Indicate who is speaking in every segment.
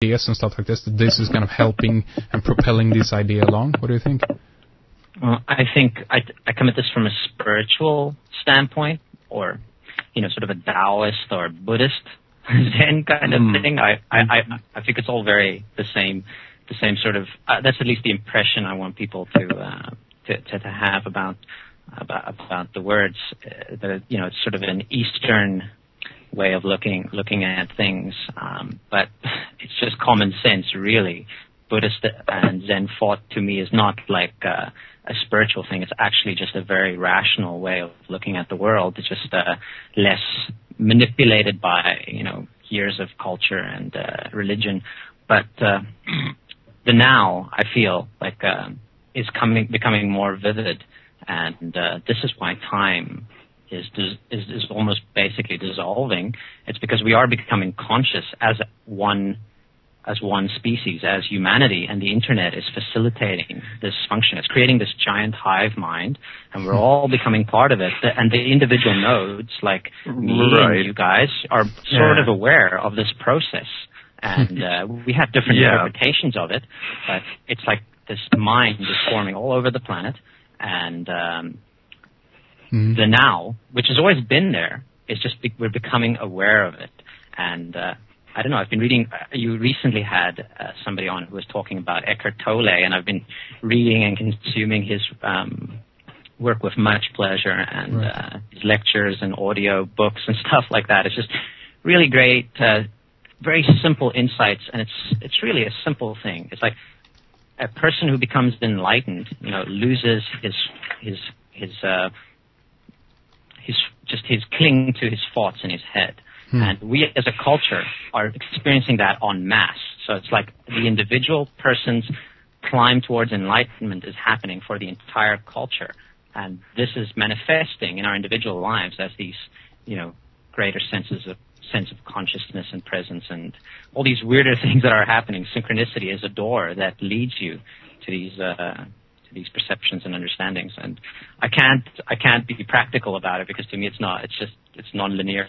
Speaker 1: ideas and stuff like this, that this is kind of helping and propelling this idea along? What do you think?
Speaker 2: I think I come at this from a spiritual standpoint, or sort of a Taoist or Buddhist Zen kind of thing. I think it's all very the same sort of. That's at least the impression I want people to have about the words. That it's sort of an Eastern way of looking at things, but it's just common sense, really. Buddhist and Zen thought to me is not like a spiritual thing. It's actually just a very rational way of looking at the world. It's just less manipulated by years of culture and religion. But the now, I feel like is becoming more vivid, and this is why time is almost basically dissolving. It's because we are becoming conscious as one species, as humanity, and the internet is facilitating this function. It's creating this giant hive mind, and we're all becoming part of it. And the individual nodes, like me and you guys, are sort of aware of this process. And we have different interpretations of it, but it's like this mind is forming all over the planet. And the now, which has always been there, is just we're becoming aware of it. And I don't know, I've been reading, you recently had somebody on who was talking about Eckhart Tolle, and I've been reading and consuming his work with much pleasure, and his lectures and audio books and stuff like that. It's just really great, very simple insights, and it's really a simple thing. It's like a person who becomes enlightened, loses his cling to his thoughts in his head. And we as a culture are experiencing that en masse. So it's like the individual person's climb towards enlightenment is happening for the entire culture. And this is manifesting in our individual lives as these, greater sense of consciousness and presence, and all these weirder things that are happening. Synchronicity is a door that leads you to these perceptions and understandings. And I can't be practical about it, because to me it's non-linear.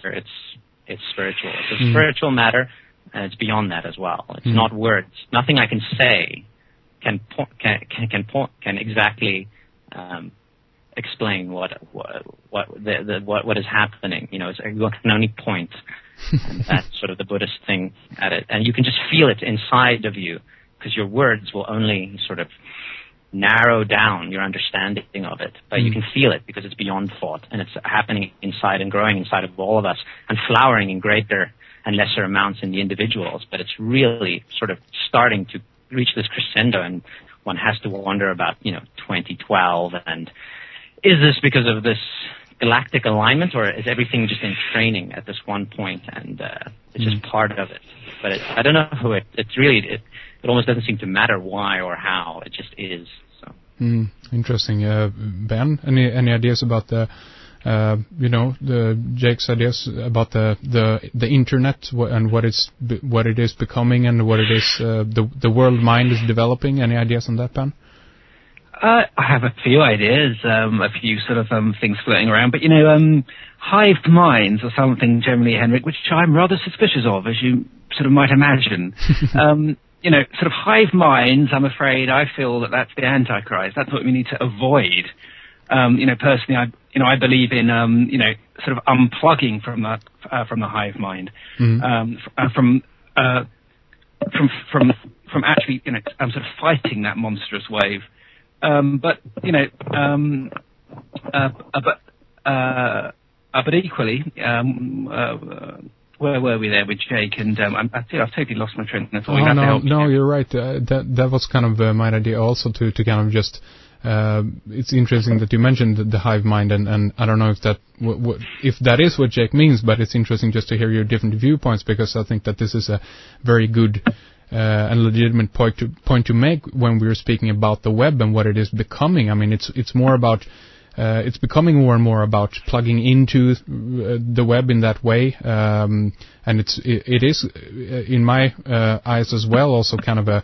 Speaker 2: It's spiritual. It's a spiritual matter, and it's beyond that as well. It's not words. Nothing I can say can exactly explain what is happening. You can only point, and that's sort of the Buddhist thing at it. And you can just feel it inside of you, because your words will only sort of narrow down your understanding of it, but you can feel it because it's beyond thought, and it's happening inside and growing inside of all of us and flowering in greater and lesser amounts in the individuals. But it's really sort of starting to reach this crescendo, and one has to wonder about 2012, and is this because of this galactic alignment, or is everything just in training at this one point, and it's just part of it. But I don't know who it's really. It almost doesn't seem to matter why or how. It just is. So.
Speaker 1: Interesting. Ben, any ideas about the Jake's ideas about the internet and what it is becoming, and what it is the world mind is developing? Any ideas on that, Ben?
Speaker 3: I have a few ideas, a few sort of things floating around, but hive minds are something generally, Henrik, which I'm rather suspicious of, as you sort of might imagine. Sort of hive minds, I'm afraid, I feel that's the Antichrist. That's what we need to avoid. Personally, I believe in, sort of unplugging from the hive mind, from actually, sort of fighting that monstrous wave. But equally, where were we there with Jake? And I've totally lost my train of thought.
Speaker 1: No, you're right. That was kind of my idea also, to kind of just. It's interesting that you mentioned the hive mind, and I don't know if that is what Jake means, but it's interesting just to hear your different viewpoints, because I think that this is a very good and legitimate point to make when we're speaking about the web and what it is becoming. I mean, it's more about. It's becoming more and more about plugging into the web in that way, and it is in my eyes as well also kind of a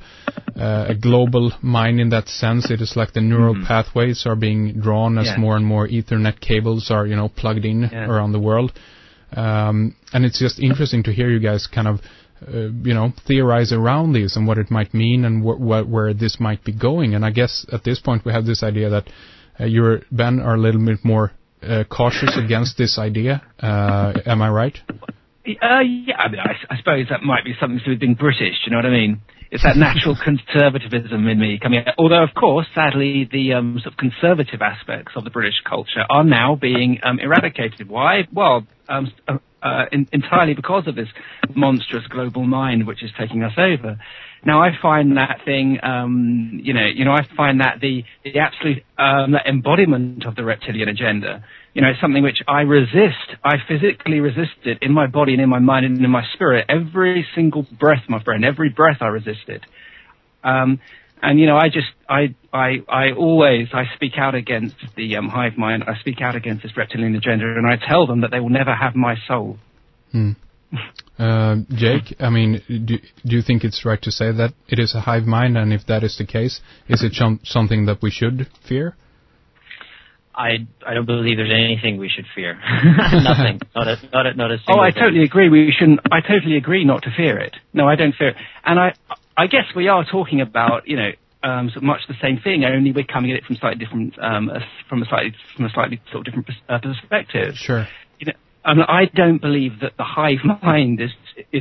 Speaker 1: global mind in that sense. It is like the neural pathways are being drawn as more and more Ethernet cables are plugged in around the world, and it's just interesting to hear you guys kind of theorize around this and what it might mean and where this might be going. And I guess at this point we have this idea that you, Ben, are a little bit more cautious against this idea. Am I right?
Speaker 3: Yeah, I mean, I suppose that might be something to do with being British, you know what I mean? It's that natural conservatism in me coming out. Although, of course, sadly, the sort of conservative aspects of the British culture are now being eradicated. Why? Well, entirely because of this monstrous global mind which is taking us over. Now, I find that thing, I find that the absolute that embodiment of the reptilian agenda, something which I resist. I physically resist it in my body and in my mind and in my spirit. Every single breath, my friend, every breath I resist it. I speak out against the hive mind. I speak out against this reptilian agenda, and I tell them that they will never have my soul.
Speaker 1: Jake, I mean, do you think it's right to say that it is a hive mind, and if that is the case, is it something that we should fear?
Speaker 2: I don't believe there's anything we should fear. Nothing. Not a single
Speaker 3: Oh, I
Speaker 2: thing.
Speaker 3: totally agree. We shouldn't. I totally agree not to fear it. No, I don't fear it. And I guess we are talking about, sort of much the same thing. Only we're coming at it from slightly different, from a slightly sort of different perspective.
Speaker 1: Sure.
Speaker 3: I don't believe that the hive mind is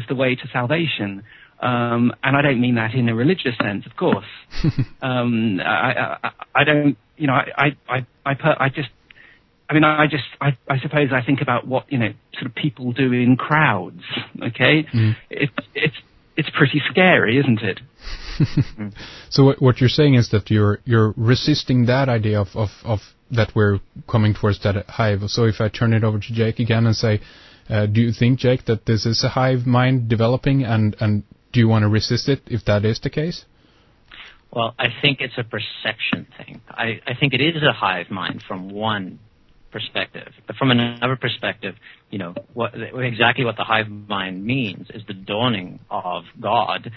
Speaker 3: the way to salvation. And I don't mean that in a religious sense, of course. I don't, I suppose I think about what, sort of people do in crowds, okay? It's pretty scary, isn't it?
Speaker 1: So what you're saying is that you're resisting that idea of that we're coming towards that hive. So if I turn it over to Jake again and say, do you think, Jake, that this is a hive mind developing, and do you want to resist it if that is the case?
Speaker 2: Well, I think it's a perception thing. I think it is a hive mind from one perspective. But from another perspective, exactly what the hive mind means is the dawning of God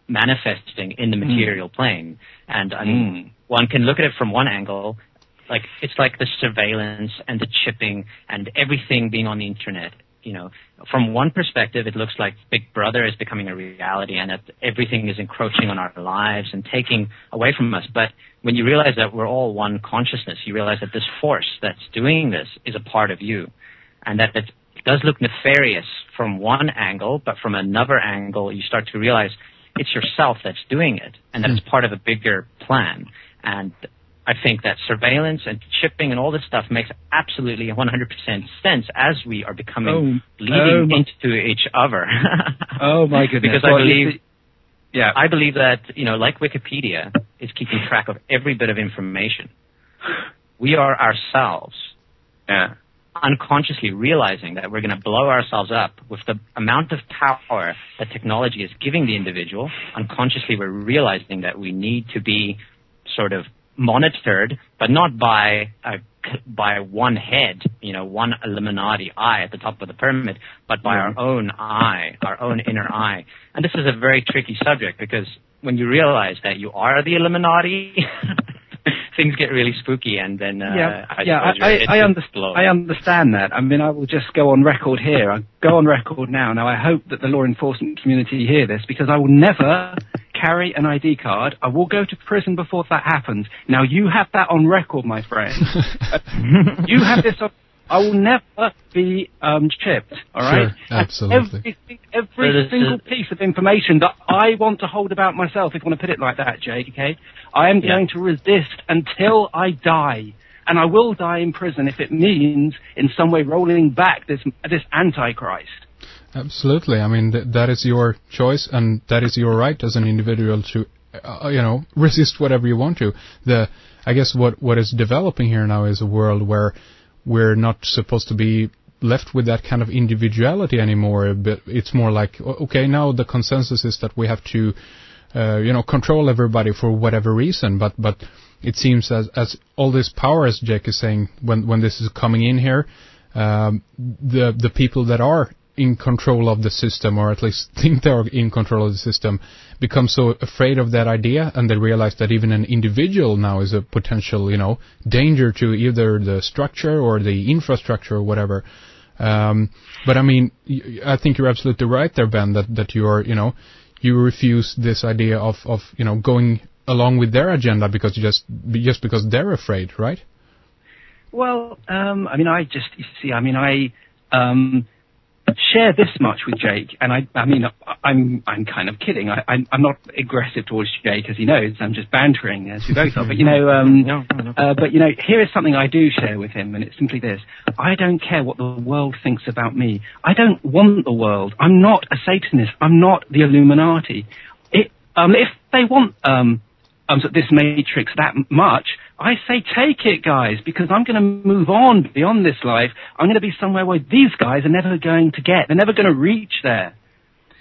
Speaker 2: manifesting in the material plane. And I mean, one can look at it from one angle, like it's like the surveillance and the chipping and everything being on the internet. From one perspective, it looks like Big Brother is becoming a reality and that everything is encroaching on our lives and taking away from us. But when you realize that we're all one consciousness, you realize that this force that's doing this is a part of you, and that it does look nefarious from one angle, but from another angle, you start to realize it's yourself that's doing it, and that it's part of a bigger plan. And I think that surveillance and chipping and all this stuff makes absolutely 100% sense as we are becoming bleeding into each other.
Speaker 3: Oh my goodness!
Speaker 2: Because I believe that like Wikipedia is keeping track of every bit of information. We are ourselves unconsciously realizing that we're going to blow ourselves up with the amount of power that technology is giving the individual. Unconsciously, we're realizing that we need to be sort of monitored, but not by one head, one Illuminati eye at the top of the pyramid, but by our own eye, our own inner eye. And this is a very tricky subject because when you realize that you are the Illuminati, things get really spooky, and then I understand that. I mean, I will just go on record here. I'll go on record now. Now, I hope that the law enforcement community hear this, because I will never carry an ID card. I will go to prison before that happens. Now, you have that on record, my friend. You have this on. I will never be chipped, all right?
Speaker 1: Sure, absolutely.
Speaker 3: Every single piece of information that I want to hold about myself, if you want to put it like that, Jake, okay? I am going to resist until I die. And I will die in prison if it means in some way rolling back this Antichrist.
Speaker 1: Absolutely. I mean, that is your choice, and that is your right as an individual to, resist whatever you want to. I guess what is developing here now is a world where we're not supposed to be left with that kind of individuality anymore. But it's more like, okay, now the consensus is that we have to, control everybody for whatever reason. But it seems as all this power, as Jake is saying, when this is coming in here, the people that are in control of the system, or at least think they are in control of the system, become so afraid of that idea, and they realize that even an individual now is a potential, danger to either the structure or the infrastructure or whatever. But I mean, I think you're absolutely right there, Ben, that you are, you refuse this idea of going along with their agenda because just because they're afraid, right?
Speaker 3: Well, I mean, I share this much with Jake, and I'm kind of kidding. I'm not aggressive towards Jake, as he knows. I'm just bantering, as we both are. But
Speaker 2: No.
Speaker 3: but here is something I do share with him, and it's simply this: I don't care what the world thinks about me. I don't want the world. I'm not a Satanist. I'm not the Illuminati. If they want this matrix that much, I say take it, guys, because I'm going to move on beyond this life. I'm going to be somewhere where these guys are never going to get. They're never going to reach there.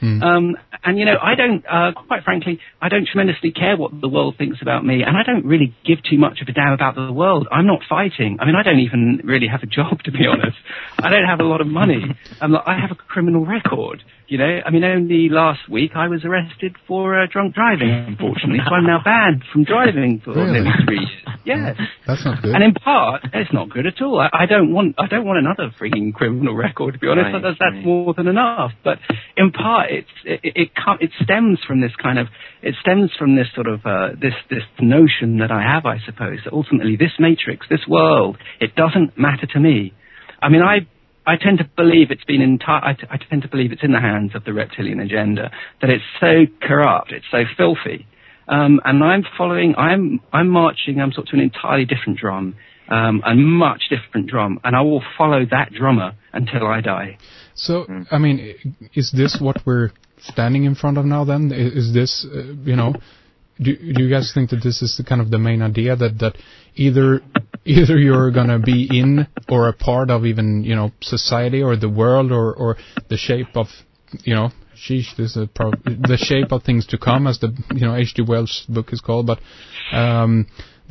Speaker 3: And I don't, quite frankly, I don't tremendously care what the world thinks about me, and I don't really give too much of a damn about the world. I'm not fighting. I mean, I don't even really have a job, to be honest. I don't have a lot of money. I have a criminal record. I mean, only last week I was arrested for drunk driving, unfortunately. So I'm now banned from driving for nearly 3 years. Yes.
Speaker 1: That's not good.
Speaker 3: And in part, it's not good at all. I don't want another freaking criminal record, to be honest.
Speaker 2: Right,
Speaker 3: That's more than enough. But in part, it stems from this sort of this notion that I have, I suppose, that ultimately this matrix, this world, it doesn't matter to me. I mean, I tend to believe it's been I tend to believe it's in the hands of the reptilian agenda, that it's so corrupt, it's so filthy. And I'm marching sort of to an entirely different drum, a much different drum, and I will follow that drummer until I die.
Speaker 1: So, I mean, is this what we're standing in front of now then? Is this, do you guys think that this is the kind of the main idea that either you're going to be in or a part of even, society or the world or the shape of, the shape of things to come, as the, H.G. Wells' book is called, but,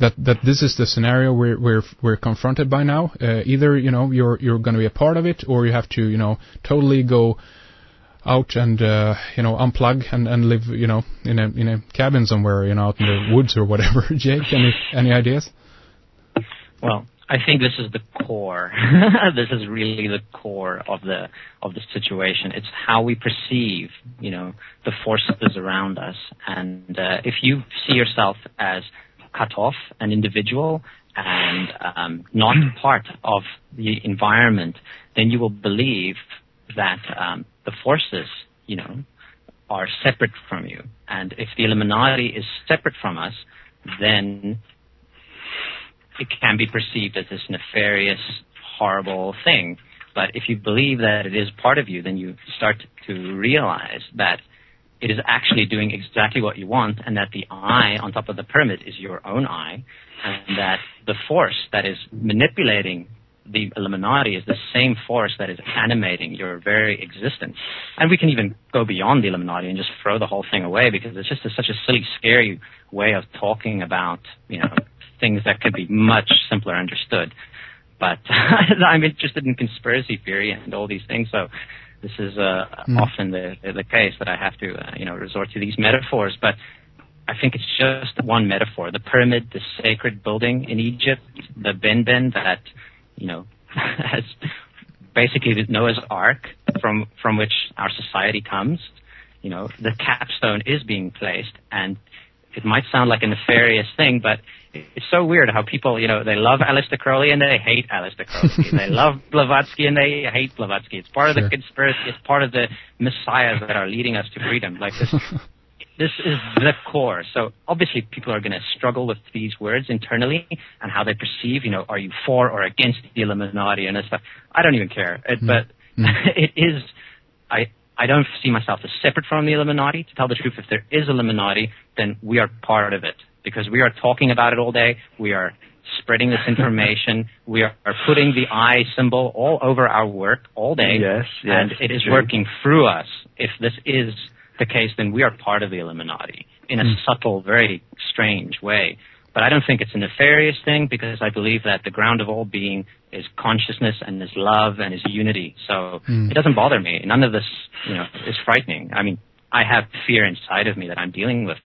Speaker 1: that this is the scenario we're confronted by now. Either, you're going to be a part of it, or you have to, totally go out and, unplug and live, in a cabin somewhere, out in the woods or whatever. Jake, any ideas?
Speaker 2: Well, I think this is the core. This is really the core of the situation. It's how we perceive, the forces around us. And if you see yourself as cut off, an individual, and not part of the environment, then you will believe that the forces, are separate from you. And if the Illuminati is separate from us, then it can be perceived as this nefarious, horrible thing. But if you believe that it is part of you, then you start to realize that it is actually doing exactly what you want, and that the eye on top of the pyramid is your own eye, and that the force that is manipulating the Illuminati is the same force that is animating your very existence. And we can even go beyond the Illuminati and just throw the whole thing away, because it's just such a silly, scary way of talking about, things that could be much simpler understood. But I'm interested in conspiracy theory and all these things, so this is often the case that I have to, resort to these metaphors. But I think it's just one metaphor. The pyramid, the sacred building in Egypt, the Ben that, has basically the Noah's Ark from which our society comes. The capstone is being placed, and it might sound like a nefarious thing, but it's so weird how people, they love Aleister Crowley and they hate Aleister Crowley. They love Blavatsky and they hate Blavatsky. It's part of the conspiracy. It's part of the messiahs that are leading us to freedom. Like this, this is the core. So obviously people are going to struggle with these words internally and how they perceive, are you for or against the Illuminati and stuff. I don't even care. But it is, I don't see myself as separate from the Illuminati. To tell the truth, if there is Illuminati, then we are part of it, because we are talking about it all day. We are spreading this information. We are putting the eye symbol all over our work all day.
Speaker 3: Yes,
Speaker 2: and it is working through us. If this is the case, then we are part of the Illuminati in a subtle, very strange way. But I don't think it's a nefarious thing, because I believe that the ground of all being is consciousness and is love and is unity. So it doesn't bother me. None of this, is frightening. I mean, I have fear inside of me that I'm dealing with,